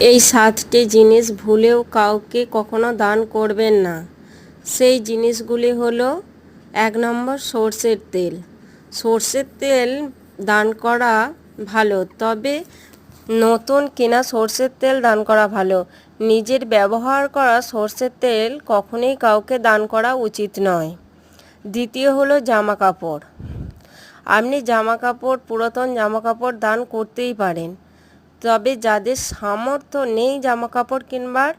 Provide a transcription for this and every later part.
এই 7টি জিনিস ভুলেও কাউকে কখনো দান করবেন না। সেই জিনিসগুলি হলো 1 নম্বর সরষের তেল। সরষের তেল দান করা ভালো, তবে নতুন কেনা সরষের তেল দান করা ভালো। নিজের ব্যবহার করা সরষের তেল কখনোই কাউকে দান করা উচিত নয়। দ্বিতীয় হলো জামা কাপড়। আপনি জামা কাপড়, পুরাতন জামা কাপড় দান করতেই পারেন, তবে যাদের সামর্থ্য নেই জামা কাপড় কিনবার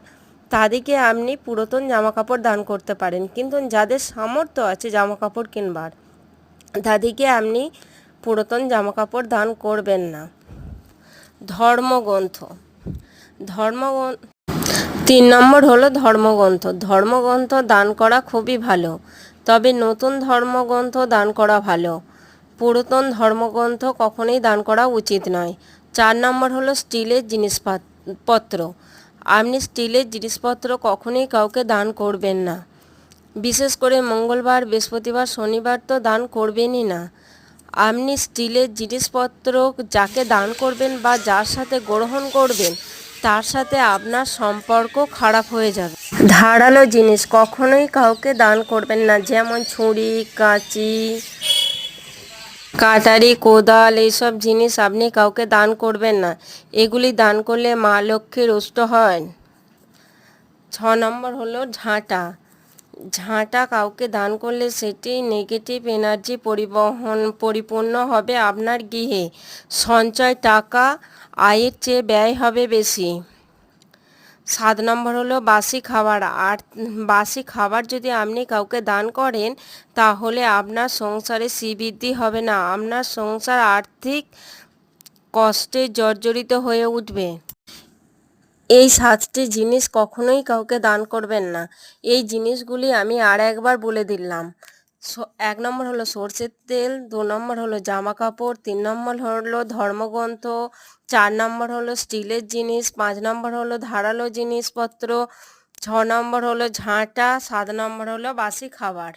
তাদেরকে আপনি পুরাতন জামা কাপড় দান করতে পারেন, কিন্তু যাদের সামর্থ্য আছে জামা কাপড় কিনবার তাদেরকে আপনি পুরাতন জামা কাপড় দান করবেন না। ধর্মগ্রন্থ। 3 নম্বর হলো ধর্মগ্রন্থ। ধর্মগ্রন্থ দান করা খুবই ভালো, তবে নতুন ধর্মগ্রন্থ দান করা ভালো। পুরাতন ধর্মগ্রন্থ কখনোই দান করা উচিত নয়। 4 নম্বর হলো স্টিলের জিনিসপত্র। আপনি স্টিলের জিনিসপত্র কখনোই কাউকে দান করবেন না। বিশেষ করে মঙ্গলবার, বৃহস্পতিবার, শনিবার তো দান করবেনই না। আপনি স্টিলের জিনিসপত্র যাকে দান করবেন বা যার সাথে গ্রহণ করবেন তার সাথে আপনার সম্পর্ক খারাপ হয়ে যাবে। ধারালো জিনিস কখনোই কাউকে দান করবেন না, যেমন ছুরি, কাঁচি, কাটারি, কোদাল, এইসব জিনিস আপনি কাউকে দান করবেন না। এগুলি দান করলে মা লক্ষ্মীর রুষ্ট হয়। 6 নম্বর হলো ঝাঁটা। ঝাঁটা কাউকে দান করলে সেটি নেগেটিভ এনার্জি পরিপূর্ণ হবে আপনার গৃহে। সঞ্চয় টাকা আয়ের চেয়ে ব্যয় হবে বেশি। 7 নম্বর হলো বাসি খাবার। আর বাসি খাবার যদি আপনি কাউকে দান করেন তাহলে আপনার সংসারে শ্রীবৃদ্ধি হবে না, আপনার সংসার আর্থিক কষ্টে জর্জরিত হয়ে উঠবে। এই 7টি জিনিস কখনোই কাউকে দান করবেন না। এই জিনিসগুলি আমি আর একবার বলে দিলাম। 1 নম্বর হলো সরষের তেল, 2 নম্বর হলো জামা কাপড়, 3 নম্বর হলো ধর্মগ্রন্থ, 4 নম্বর হলো স্টিলের জিনিস, 5 নম্বর হলো ধারালো জিনিসপত্র, 6 নম্বর হলো ঝাঁটা, 7 নম্বর হলো বাসি খাবার।